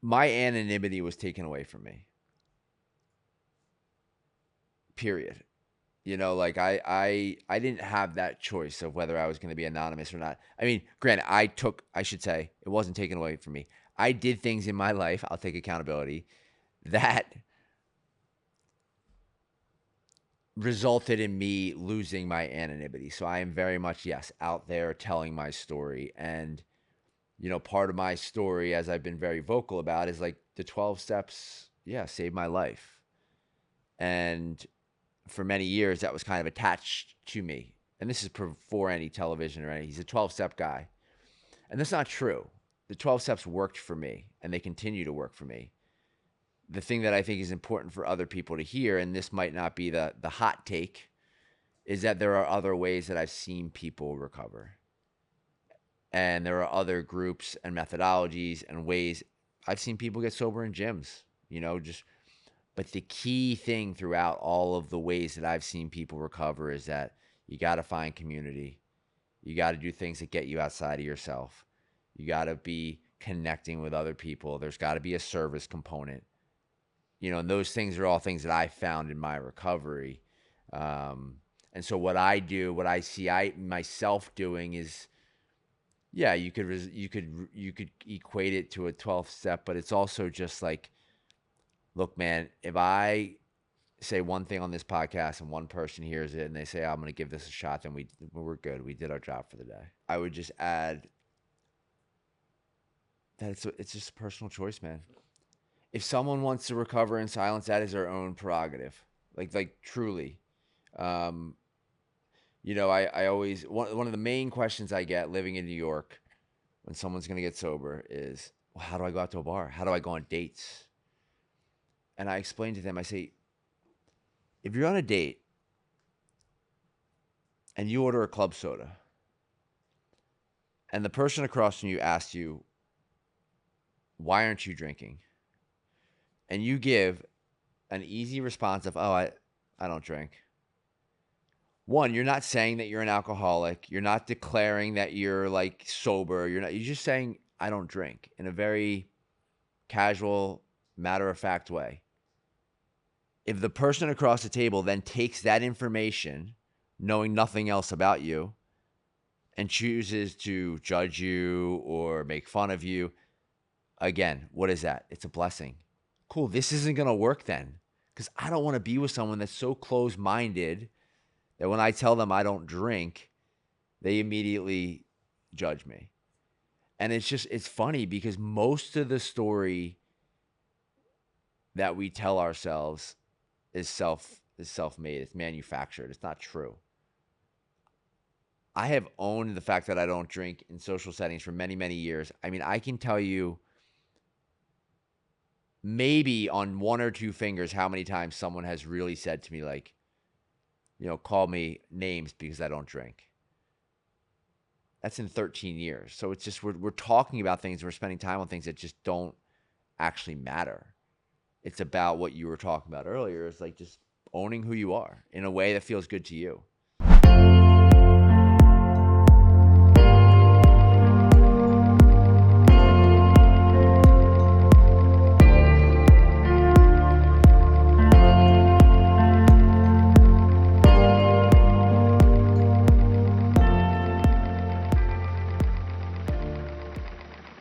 my anonymity was taken away from me. Period. You know, like I didn't have that choice of whether I was going to be anonymous or not. I mean, granted, I should say, it wasn't taken away from me. I did things in my life, I'll take accountability, that resulted in me losing my anonymity. So I am very much, yes, out there telling my story. And, you know, part of my story, as I've been very vocal about, is like the 12 steps, yeah, saved my life. And for many years, that was kind of attached to me. And this is before any television or any, he's a 12-step guy. And that's not true. The 12 steps worked for me, and they continue to work for me. The thing that I think is important for other people to hear, and this might not be the hot take, is that there are other ways that I've seen people recover. And there are other groups and methodologies and ways I've seen people get sober in gyms, you know, just, but the key thing throughout all of the ways that I've seen people recover is that you got to find community. You got to do things that get you outside of yourself. You got to be connecting with other people. There's got to be a service component. You know, and those things are all things that I found in my recovery. And so what I do, what I see myself doing is, yeah, you could equate it to a 12th step, but it's also just like, look, man, if I say one thing on this podcast and one person hears it and they say, I'm going to give this a shot, then we're good. We did our job for the day. I would just add that it's just a personal choice, man. If someone wants to recover in silence, that is their own prerogative. Like truly. Um, you know, I always, one of the main questions I get living in New York when someone's going to get sober is, well, how do I go out to a bar? How do I go on dates? And I explain to them, I say, if you're on a date and you order a club soda and the person across from you asks you, why aren't you drinking? And you give an easy response of, oh, I don't drink. One, you're not saying that you're an alcoholic. You're not declaring that you're like sober. You're just saying, I don't drink, in a very casual, matter of fact way. If the person across the table then takes that information, knowing nothing else about you, and chooses to judge you or make fun of you, again, what is that? It's a blessing. Cool, this isn't going to work then, because I don't want to be with someone that's so close-minded that when I tell them I don't drink, they immediately judge me. And it's funny because most of the story that we tell ourselves is self-made. It's manufactured. It's not true. I have owned the fact that I don't drink in social settings for many, many years. I mean, I can tell you maybe on one or two fingers how many times someone has really said to me, like, you know, call me names because I don't drink. That's in 13 years. So it's just, we're talking about things, we're spending time on things that just don't actually matter. It's about what you were talking about earlier. It's like just owning who you are in a way that feels good to you.